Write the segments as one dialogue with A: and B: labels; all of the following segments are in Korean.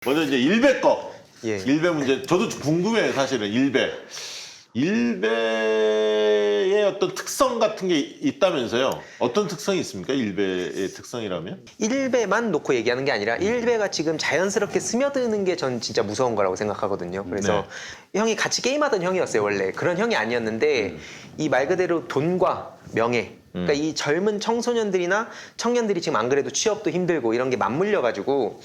A: 먼저 이제 일베 거.
B: 예.
A: 일베 문제. 저도 궁금해요, 사실은. 일베. 일베의 어떤 특성 같은 게 있다면서요? 어떤 특성이 있습니까? 일베의 특성이라면?
B: 일베만 놓고 얘기하는 게 아니라 일베가 지금 자연스럽게 스며드는 게 전 진짜 무서운 거라고 생각하거든요. 그래서 형이 같이 게임하던 형이었어요, 원래. 그런 형이 아니었는데 이 말 그대로 돈과 명예, 그러니까 이 젊은 청소년들이나 청년들이 지금 안 그래도 취업도 힘들고 이런 게 맞물려가지고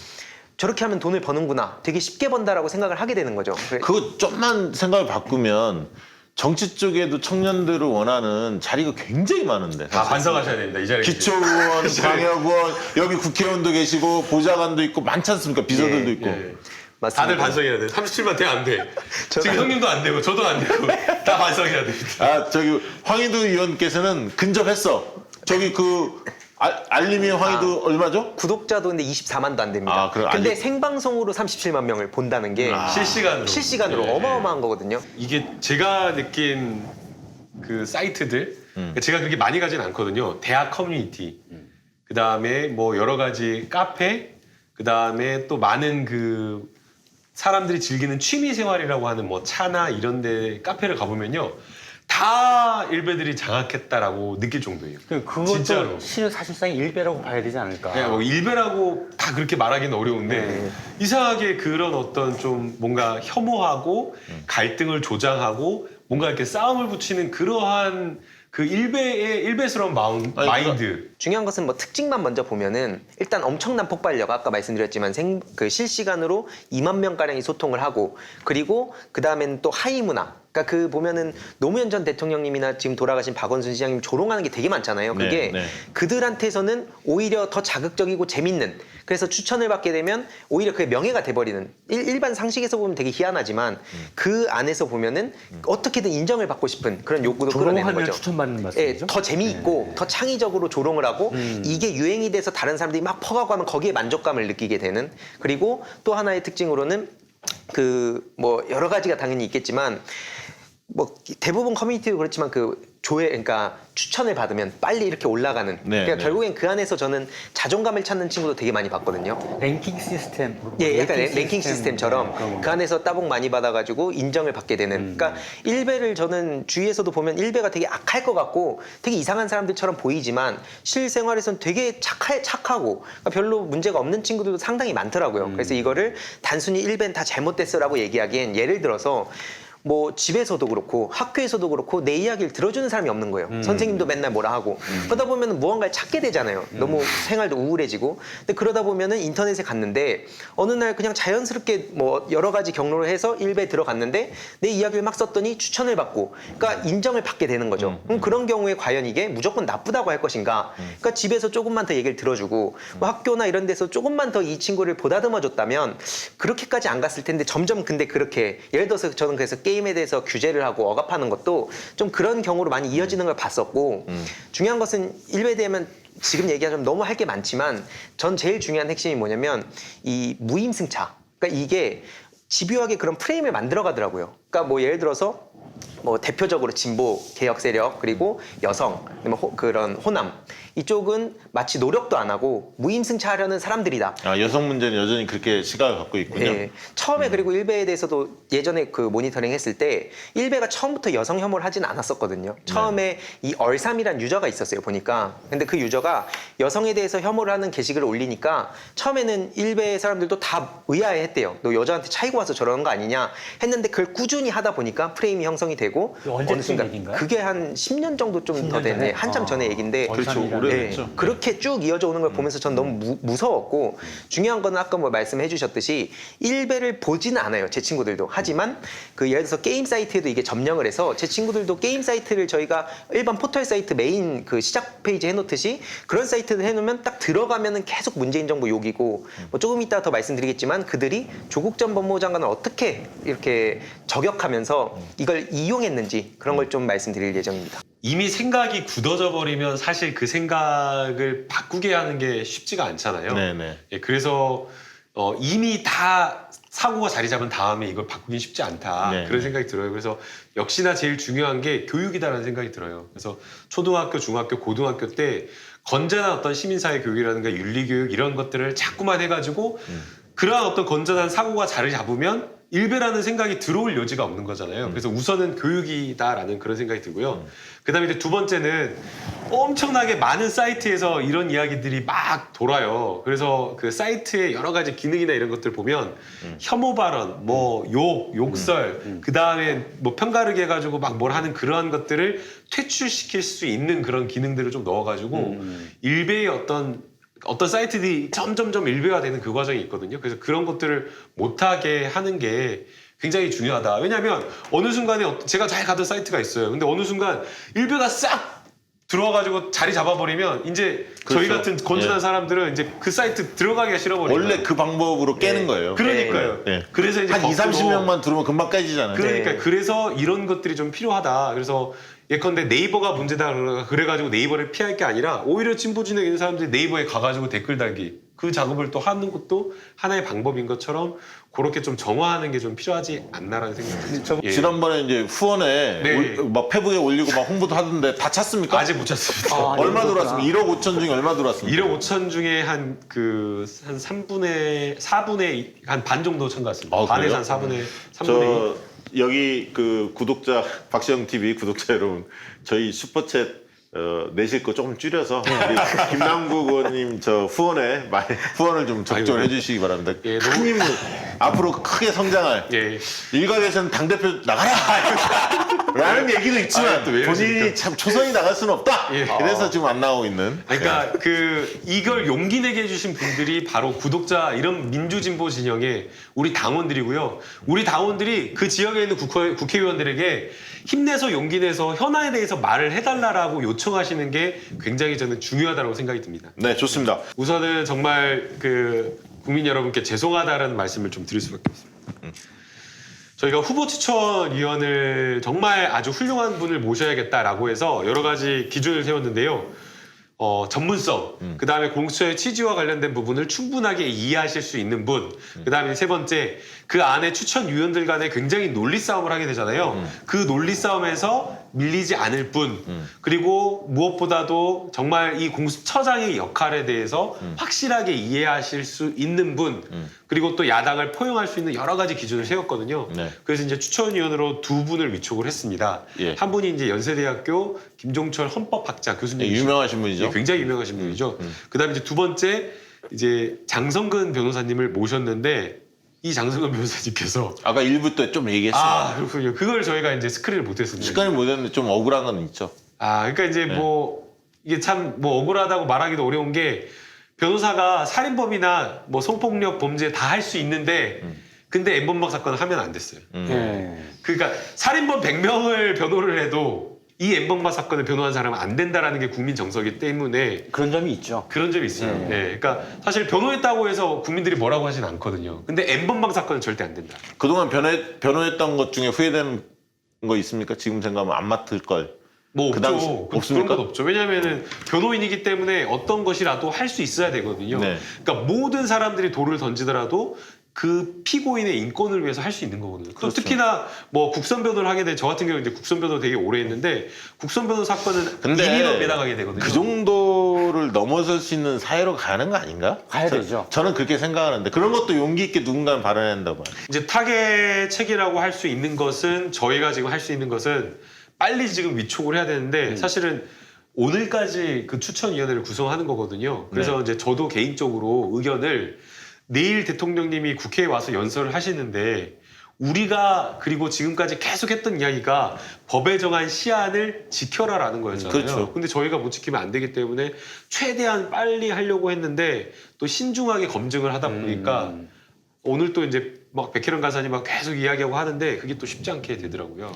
B: 저렇게 하면 돈을 버는구나, 되게 쉽게 번다라고 생각을 하게 되는 거죠.
A: 그거 좀만 생각을 바꾸면 정치 쪽에도 청년들을 원하는 자리가 굉장히 많은데.
C: 다 반성하셔야 됩니다. 이 자리에.
A: 기초의원, 광역의원, 여기 국회의원도 계시고 보좌관도 있고 많지 않습니까? 비서들도 있고.
C: 예.
B: 맞습니다.
C: 다들 반성해야 돼. 37만 돼, 안 돼. 지금 형님도 안 되고 저도 안 되고 다 반성해야 됩니다.
A: 아, 저기 황희도 의원께서는 근접했어. 저기 그 알림이 황희도 얼마죠?
B: 구독자도 근데 24만도 안 됩니다.
A: 아, 그럼
B: 근데
A: 아직-
B: 생방송으로 37만 명을 본다는 게
C: 실시간으로.
B: 실시간으로 어마어마한 거거든요.
C: 이게 제가 느낀 그 사이트들, 제가 그렇게 많이 가진 않거든요. 대학 커뮤니티, 그 다음에 뭐 여러 가지 카페, 그 다음에 또 많은 그 사람들이 즐기는 취미 생활이라고 하는 뭐 차나 이런 데 카페를 가보면요. 다 일베들이 장악했다라고 느낄 정도예요. 진짜로.
D: 그것도 실은 사실상 일배라고 봐야 되지 않을까.
C: 네, 뭐 일베라고 다 그렇게 말하기는 어려운데 이상하게 그런 어떤 좀 뭔가 혐오하고 갈등을 조장하고 뭔가 이렇게 싸움을 붙이는 그러한 그 일베의 일베스러운 마인드.
B: 중요한 것은 뭐 특징만 먼저 보면은 일단 엄청난 폭발력, 아까 말씀드렸지만 그 실시간으로 2만 명 가량이 소통을 하고, 그리고 그 다음에는 또 하이 문화. 그러니까 그 보면은 노무현 전 대통령님이나 지금 돌아가신 박원순 시장님 조롱하는 게 되게 많잖아요. 그게
A: 네.
B: 그들한테서는 오히려 더 자극적이고 재밌는, 그래서 추천을 받게 되면 오히려 그게 명예가 돼버리는, 일반 상식에서 보면 되게 희한하지만 그 안에서 보면은 어떻게든 인정을 받고 싶은 그런 욕구도 끌어내는
D: 조롱하면
B: 거죠.
D: 추천받는
B: 예,
D: 말씀이죠?
B: 더 재미있고 더 창의적으로 조롱을 하고 이게 유행이 돼서 다른 사람들이 막 퍼가고 하면 거기에 만족감을 느끼게 되는. 그리고 또 하나의 특징으로는 그 뭐 여러 가지가 당연히 있겠지만 뭐 대부분 커뮤니티도 그렇지만 그 그러니까 추천을 받으면 빨리 이렇게 올라가는. 그러니까 결국엔 그 안에서 저는 자존감을 찾는 친구도 되게 많이 봤거든요.
D: 랭킹 시스템.
B: 예, 약간 랭킹 시스템처럼 그 안에서 따봉 많이 받아가지고 인정을 받게 되는. 그러니까 일베를 저는 주위에서도 보면 일베가 되게 악할 것 같고 되게 이상한 사람들처럼 보이지만 실생활에서는 되게 착하고 그러니까 별로 문제가 없는 친구들도 상당히 많더라고요. 그래서 이거를 단순히 일베는 다 잘못됐어라고 얘기하기엔, 예를 들어서 뭐 집에서도 그렇고 학교에서도 그렇고 내 이야기를 들어주는 사람이 없는 거예요. 선생님도 맨날 뭐라 하고. 그러다 보면 무언가를 찾게 되잖아요. 너무 생활도 우울해지고. 근데 그러다 보면은 인터넷에 갔는데 어느 날 그냥 자연스럽게 뭐 여러 가지 경로를 해서 일베에 들어갔는데 내 이야기를 막 썼더니 추천을 받고, 그러니까 인정을 받게 되는 거죠. 그럼 그런 경우에 과연 이게 무조건 나쁘다고 할 것인가? 그러니까 집에서 조금만 더 얘기를 들어주고 뭐 학교나 이런 데서 조금만 더 이 친구를 보다듬어 줬다면 그렇게까지 안 갔을 텐데, 점점 근데 그렇게, 예를 들어서 저는 그래서 게임에 대해서 규제를 하고 억압하는 것도 좀 그런 경우로 많이 이어지는 걸 봤었고, 중요한 것은 일베에 대하면 지금 얘기하자면 너무 할 게 많지만 전 제일 중요한 핵심이 뭐냐면 이 무임승차. 그러니까 이게 집요하게 그런 프레임을 만들어 가더라고요. 그러니까 뭐 예를 들어서 뭐 대표적으로 진보 개혁 세력, 그리고 여성, 그런 호남, 이쪽은 마치 노력도 안 하고 무임승차하려는 사람들이다.
A: 아, 여성 문제는 여전히 그렇게 시각을 갖고 있군요.
B: 예. 처음에 그리고 일베에 대해서도 예전에 그 모니터링 했을 때 일베가 처음부터 여성 혐오를 하진 않았었거든요. 처음에 이 얼삼이란 유저가 있었어요, 보니까. 근데 그 유저가 여성에 대해서 혐오를 하는 게시글을 올리니까 처음에는 일베 사람들도 다 의아해했대요. 너 여자한테 차이고 와서 저러는 거 아니냐 했는데, 그걸 꾸준히 하다 보니까 프레임이 형성이 되고,
D: 언제쯤 얘기인가요?
B: 그게 한 10년 정도 좀 더
D: 10년
B: 되네.
D: 전에?
B: 한참 전에 얘기인데.
A: 그렇죠.
D: 얼삼이라는
A: 오래됐죠.
B: 그렇게 쭉 이어져 오는 걸 보면서 전 너무 무서웠고, 중요한 거는 아까 뭐 말씀해 주셨듯이 일베를 보지는 않아요, 제 친구들도. 하지만 그 예를 들어서 게임 사이트에도 이게 점령을 해서 제 친구들도 게임 사이트를 저희가 일반 포털 사이트 메인 그 시작 페이지 해놓듯이 그런 사이트를 해놓으면 딱 들어가면은 계속 문재인 정부 욕이고, 뭐 조금 이따 더 말씀드리겠지만 그들이 조국 전 법무부 장관을 어떻게 이렇게 저격하면서 이걸 이용했는지 그런 걸 좀 말씀드릴 예정입니다.
C: 이미 생각이 굳어져 버리면 사실 그 생각을 바꾸게 하는 게 쉽지가 않잖아요.
A: 네네.
C: 예, 그래서 이미 다 사고가 자리 잡은 다음에 이걸 바꾸긴 쉽지 않다.
A: 네.
C: 그런 생각이 들어요. 그래서 역시나 제일 중요한 게 교육이다라는 생각이 들어요. 그래서 초등학교, 중학교, 고등학교 때 건전한 어떤 시민사회 교육이라든가 윤리교육 이런 것들을 자꾸만 해가지고 그러한 어떤 건전한 사고가 자리 잡으면 일배라는 생각이 들어올 여지가 없는 거잖아요. 그래서 우선은 교육이다라는 그런 생각이 들고요. 그다음에 이제 두 번째는 엄청나게 많은 사이트에서 이런 이야기들이 막 돌아요. 그래서 그 사이트의 여러 가지 기능이나 이런 것들 보면 혐오 발언, 뭐 욕설, 그다음에 뭐 편가르기 해가지고 막 뭘 하는 그러한 것들을 퇴출시킬 수 있는 그런 기능들을 좀 넣어가지고 일배의 어떤 사이트들이 점점점 일배화되는 그 과정이 있거든요. 그래서 그런 것들을 못하게 하는 게 굉장히 중요하다. 왜냐하면 어느 순간에 제가 잘 가던 사이트가 있어요. 근데 어느 순간 일배가 싹 들어와가지고 자리 잡아버리면 이제 저희
A: 그렇죠.
C: 같은 건전한
A: 예.
C: 사람들은 이제 그 사이트 들어가기가 싫어버리고
A: 원래 그 방법으로 깨는 거예요.
C: 그러니까요.
A: 네.
C: 그래서 이제
A: 한 2,
C: 거꾸로
A: 30명만 들어오면 금방 깨지잖아요.
C: 그러니까
B: 네.
C: 그래서 이런 것들이 좀 필요하다. 그래서 예컨대 네이버가 문제다 그래가지고 네이버를 피할 게 아니라 오히려 진보 진영에 있는 사람들이 네이버에 가가지고 댓글 달기 그 작업을 또 하는 것도 하나의 방법인 것처럼 그렇게 좀 정화하는 게 좀 필요하지 않나라는 생각이 듭니다. 예.
A: 지난번에 이제 후원에
C: 네.
A: 막 페북에 올리고 막 홍보도 하던데 다 찼습니까?
C: 아직 못 찾습니다.
A: 얼마
D: 네,
A: 들어왔습니까? 1억 5천 중에 얼마 들어왔습니까?
C: 1억 5천 중에 한 4분의 한 반 정도 참가했습니다.
A: 아,
C: 반에서
A: 그래요?
C: 한 4분의 3분의 2.
A: 저 여기 그 구독자 박시영 TV 구독자 여러분 저희 슈퍼챗 내실 거 조금 줄여서 우리 김남국 의원님 저 후원에 많이 후원을 좀 적절히
C: 아이고.
A: 해주시기 바랍니다.
C: 예,
A: 큰
C: 너무-
A: 힘을 앞으로 크게 성장할
C: 예.
A: 일각에서는 당대표 나가라 라는 얘기도 있지만
C: 아, 또왜
A: 본인이
C: 이러십니까?
A: 참 초선이 나갈 수는 없다.
C: 예.
A: 그래서 지금 안 나오고 있는.
C: 아니, 그러니까 이걸 용기 내게 해주신 분들이 바로 구독자 이런 민주진보 진영의 우리 당원들이고요. 우리 당원들이 그 지역에 있는 국회의원들에게 힘내서 용기 내서 현안에 대해서 말을 해달라라고 요청하시는 게 굉장히 저는 중요하다고 생각이 듭니다.
A: 네, 좋습니다.
C: 우선은 정말 그 국민 여러분께 죄송하다라는 말씀을 좀 드릴 수밖에 없습니다. 저희가 후보 추천위원을 정말 아주 훌륭한 분을 모셔야겠다라고 해서 여러 가지 기준을 세웠는데요. 전문성, 그 다음에 공수처의 취지와 관련된 부분을 충분하게 이해하실 수 있는 분, 그 다음에 세 번째, 그 안에 추천위원들 간에 굉장히 논리 싸움을 하게 되잖아요. 그 논리 싸움에서 밀리지 않을 분, 그리고 무엇보다도 정말 이 공수처장의 역할에 대해서 확실하게 이해하실 수 있는 분, 그리고 또 야당을 포용할 수 있는 여러 가지 기준을 세웠거든요.
A: 네.
C: 그래서 이제 추천위원으로 두 분을 위촉을 했습니다.
A: 예.
C: 한 분이 이제 연세대학교 김종철 헌법학자 교수님.
A: 네, 유명하신 분이죠.
C: 굉장히 유명하신 분이죠. 그다음에 이제 두 번째 이제 장성근 변호사님을 모셨는데 이 장성근 변호사님께서
A: 아까 1부 때 좀 얘기했습니다.
C: 그렇군요. 그걸 저희가 이제 스크린을 못했습니다.
A: 시간이 못 했는데 좀 억울한 건 있죠.
C: 그러니까 이제 뭐 이게 참 뭐 억울하다고 말하기도 어려운 게 변호사가 살인범이나 뭐 성폭력 범죄 다 할 수 있는데 근데 엠번방 사건을 하면 안 됐어요.
D: 네.
C: 그러니까 살인범 100명을 변호를 해도 이 엠번방 사건을 변호한 사람은 안 된다라는 게 국민 정서이기 때문에
D: 그런 점이 있죠.
C: 그런 점이 있어요. 네. 그러니까 사실 변호했다고 해서 국민들이 뭐라고 하진 않거든요. 근데 엠번방 사건은 절대 안 된다.
A: 그동안 변호했던 것 중에 후회되는 거 있습니까? 지금 생각하면 안 맡을 걸.
C: 뭐
A: 그
C: 없죠.
A: 당시 없습니까?
C: 그런 건 없죠. 왜냐하면은 변호인이기 때문에 어떤 것이라도 할 수 있어야 되거든요.
A: 네.
C: 그러니까 모든 사람들이 돌을 던지더라도 그 피고인의 인권을 위해서 할 수 있는 거거든요. 또
A: 그렇죠.
C: 특히나 뭐 국선 변호를 하게 돼 저 같은 경우 이제 국선 변호 되게 오래 했는데 국선 변호 사건은
A: 근데
C: 1인원 매당하게 되거든요.
A: 그 정도를 넘어설 수 있는 사회로 가는 거 아닌가?
D: 가야 되죠.
A: 저는 그렇게 생각하는데 그런 것도 용기 있게 누군가는 발언해야 한다고 봐요.
C: 이제 타겟책이라고 할 수 있는 것은 저희가 지금 할 수 있는 것은 빨리 지금 위촉을 해야 되는데 사실은 오늘까지 그 추천위원회를 구성하는 거거든요. 그래서 이제 저도 개인적으로 의견을 내일 대통령님이 국회에 와서 연설을 하시는데 우리가 그리고 지금까지 계속 했던 이야기가 법에 정한 시한을 지켜라라는 거였잖아요.
A: 그렇죠.
C: 근데 저희가 못 지키면 안 되기 때문에 최대한 빨리 하려고 했는데 또 신중하게 검증을 하다 보니까 오늘 또 이제 막 백혜련 간사님 막 계속 이야기하고 하는데 그게 또 쉽지 않게 되더라고요.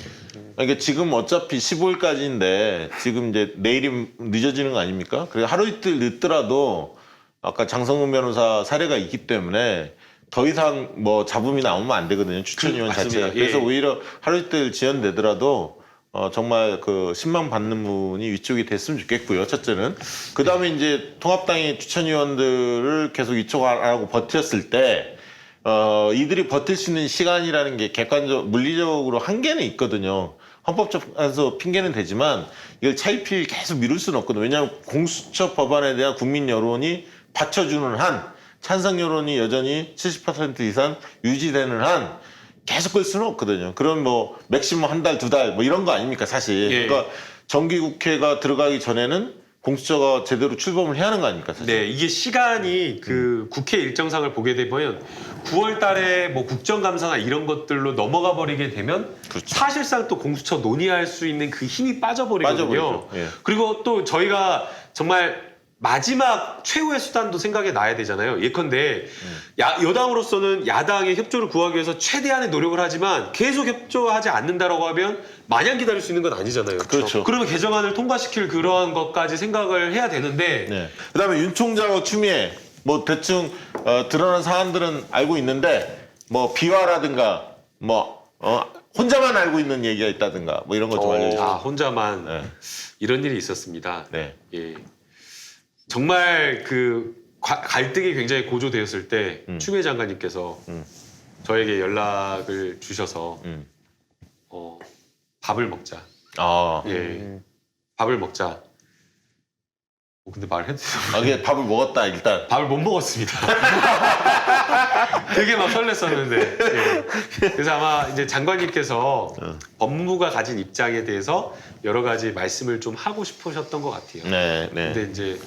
A: 그러니까 지금 어차피 15일까지인데 지금 이제 내일이 늦어지는 거 아닙니까? 그래서 하루 이틀 늦더라도 아까 장성근 변호사 사례가 있기 때문에 더 이상 뭐 잡음이 나오면 안 되거든요. 추천위원
C: 맞습니다.
A: 자체가. 그래서
C: 예.
A: 오히려 하루 이틀 지연되더라도 정말 그 신망 받는 분이 위촉이 됐으면 좋겠고요. 첫째는. 그 다음에 이제 통합당의 추천위원들을 계속 위촉하라고 버텼을 때 이들이 버틸 수 있는 시간이라는 게 물리적으로 한계는 있거든요. 헌법적에서 핑계는 되지만 이걸 차일피일 계속 미룰 수는 없거든요. 왜냐하면 공수처 법안에 대한 국민 여론이 받쳐주는 한 찬성 여론이 여전히 70% 이상 유지되는 한 계속 끌 수는 없거든요. 그럼 뭐 맥시멈 한 달, 두 달 뭐 이런 거 아닙니까 사실.
C: 예.
A: 그러니까 정기국회가 들어가기 전에는 공수처가 제대로 출범을 해야 하는 거 아닙니까 사실.
C: 네, 이게 시간이 그 국회 일정상을 보게 되면 9월 달에 뭐 국정감사나 이런 것들로 넘어가 버리게 되면
A: 그렇죠.
C: 사실상 또 공수처 논의할 수 있는 그 힘이 빠져버리거든요.
A: 빠져버리죠. 예.
C: 그리고 또 저희가 정말 마지막 최후의 수단도 생각에 놔야 되잖아요. 예컨대 여당으로서는 야당의 협조를 구하기 위해서 최대한의 노력을 하지만 계속 협조하지 않는다라고 하면 마냥 기다릴 수 있는 건 아니잖아요.
A: 그렇죠.
C: 그러면 개정안을 통과시킬 그러한 것까지 생각을 해야 되는데
A: 네. 그다음에 윤 총장과 추미애 뭐 대충 드러난 사안들은 알고 있는데 뭐 비화라든가 뭐 혼자만 알고 있는 얘기가 있다든가 뭐 이런 것 좀 알려주세요.
C: 아, 혼자만
A: 네.
C: 이런 일이 있었습니다.
A: 네.
C: 예. 정말 그 갈등이 굉장히 고조되었을 때 추미애 장관님께서 저에게 연락을 주셔서 밥을 먹자.
A: 아,
C: 예. 밥을 먹자. 근데 말해도
A: 이게 밥을 먹었다 일단.
C: 밥을 못 먹었습니다. 되게 막 설렜었는데. 예. 그래서 아마 이제 장관님께서 법무부가 가진 입장에 대해서 여러 가지 말씀을 좀 하고 싶으셨던 것 같아요.
A: 네, 네.
C: 근데 이제